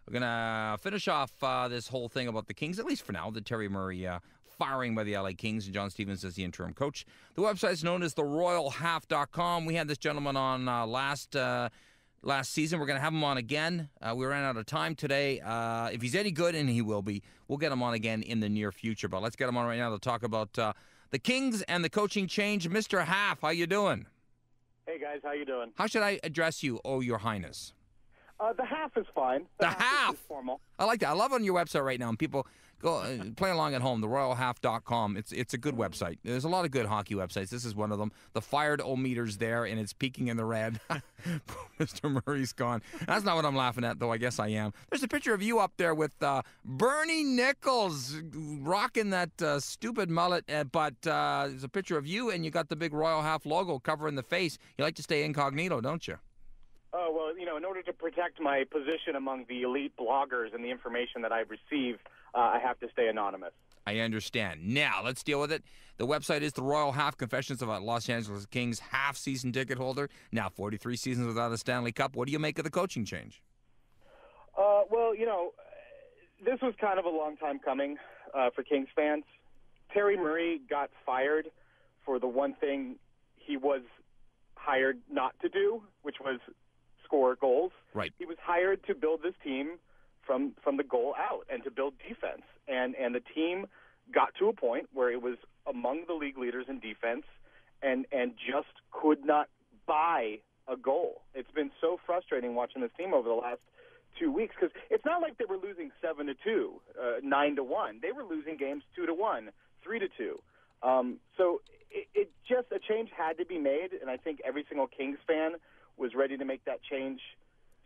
We're going to finish off this whole thing about the Kings, at least for now, the Terry Murray firing by the LA Kings and John Stevens as the interim coach. The website is known as theroyalhalf.com. We had this gentleman on last season. We're going to have him on again. We ran out of time today. If he's any good, and he will be, we'll get him on again in the near future. But let's get him on right now to talk about the Kings and the coaching change. Mr. Half, how you doing? Hey, guys. How you doing? How should I address you, oh, your highness? The half is fine. The half? Is formal. I like that. I love it on your website right now. And people go play along at home, theroyalhalf.com. It's a good website. There's a lot of good hockey websites. This is one of them. The fired-o-meter's there, and it's peaking in the red. Mr. Murray's gone. That's not what I'm laughing at, though. I guess I am. There's a picture of you up there with Bernie Nichols rocking that stupid mullet, but there's a picture of you, and you got the big Royal Half logo covering the face. You like to stay incognito, don't you? Oh, well, in order to protect my position among the elite bloggers and the information that I receive, I have to stay anonymous. I understand. Now, let's deal with it. The website is The Royal Half, Confessions of a Los Angeles Kings half-season ticket holder. Now 43 seasons without a Stanley Cup. What do you make of the coaching change? Well, this was kind of a long time coming for Kings fans. Terry Murray got fired for the one thing he was hired not to do, which was score goals. Right. He was hired to build this team from the goal out and to build defense. And the team got to a point where it was among the league leaders in defense and just could not buy a goal. It's been so frustrating watching this team over the last 2 weeks because it's not like they were losing 7-2, 9-1. They were losing games 2-1, 3-2. So it just a change had to be made, and I think every single Kings fan was ready to make that change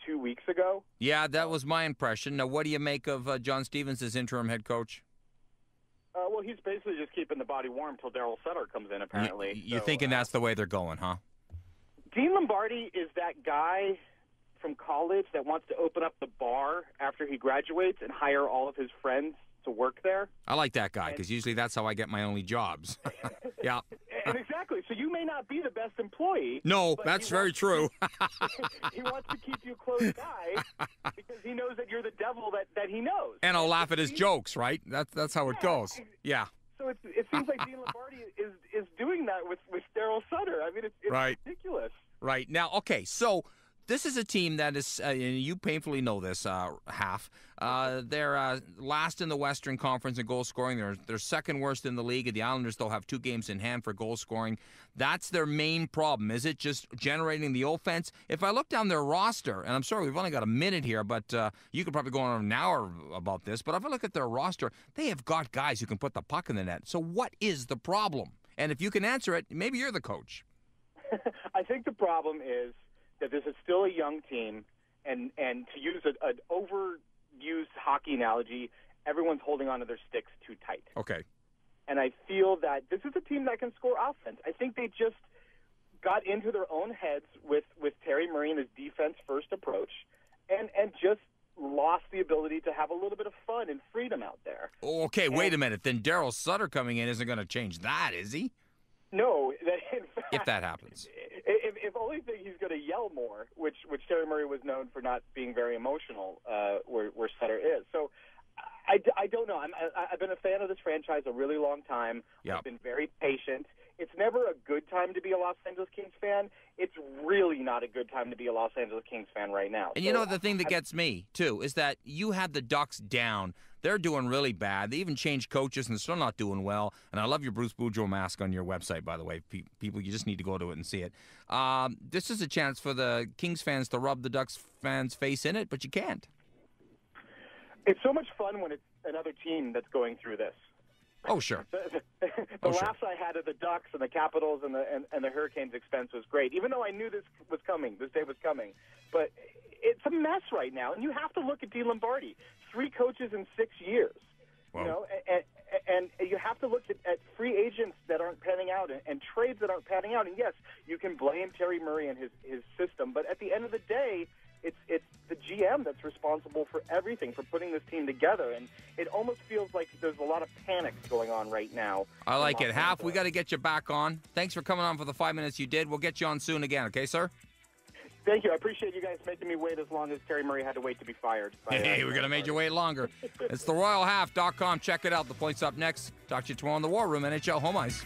2 weeks ago. Yeah, that was my impression. Now, what do you make of John Stevens as interim head coach? Well, he's basically just keeping the body warm until Daryl Sutter comes in, apparently. You're thinking that's the way they're going, huh? Dean Lombardi is that guy from college that wants to open up the bar after he graduates and hire all of his friends to work there. I like that guy because usually that's how I get my only jobs. Yeah. And exactly. So you may not be the best employee. No, that's very true. He wants to keep you close by because he knows that you're the devil that he knows. And I'll laugh at his jokes, right? That's how it goes. Yeah. So it seems like Dean Lombardi is doing that with Daryl Sutter. I mean, it's right. ridiculous. Right. Now, okay, so this is a team that is, you painfully know this, Half. They're last in the Western Conference in goal scoring. They're second worst in the league. The Islanders, they'll have 2 games in hand for goal scoring. That's their main problem. Is it just generating the offense? If I look down their roster, and I'm sorry, we've only got a minute here, but you could probably go on an hour about this, but if I look at their roster, they have got guys who can put the puck in the net. So what is the problem? And if you can answer it, maybe you're the coach. I think the problem is that this is still a young team, and to use an overused hockey analogy, everyone's holding onto their sticks too tight. Okay. And I feel that this is a team that can score offense. I think they just got into their own heads with Terry Murray and his defense-first approach and just lost the ability to have a little bit of fun and freedom out there. Okay, wait a minute. Then Daryl Sutter coming in isn't going to change that, is he? No. In fact, if that happens. If only thing he's going to yell more, which Terry Murray was known for not being very emotional, where Sutter is. So I don't know. I've been a fan of this franchise a really long time. Yep. I've been very patient. It's never a good time to be a Los Angeles Kings fan. It's really not a good time to be a Los Angeles Kings fan right now. And you know the thing that gets me, too, is that you had the Ducks down. They're doing really bad. They even changed coaches, and they're still not doing well. And I love your Bruce Boudreau mask on your website, by the way. People, you just need to go to it and see it. This is a chance for the Kings fans to rub the Ducks fans' face in it, but you can't. It's so much fun when it's another team that's going through this. Oh, sure. The laughs I had at the Ducks and the Capitals and the Hurricanes' expense was great, even though I knew this was coming, this day was coming. But it's a mess right now, and you have to look at Dean Lombardi. 3 coaches in 6 years. Whoa. You know, and you have to look at free agents that aren't panning out and trades that aren't panning out. And yes, you can blame Terry Murray and his system, but at the end of the day, it's the GM that's responsible for everything, for putting this team together. And it almost feels like there's a lot of panic going on right now. I like it. Half, we got to get you back on. Thanks for coming on for the 5 minutes you did. We'll get you on soon again, okay, sir? Thank you. I appreciate you guys making me wait as long as Terry Murray had to wait to be fired. Hey, we're going to make you wait longer. It's theRoyalHalf.com. Check it out. The Point's up next. Talk to you tomorrow in the War Room, NHL Home Ice.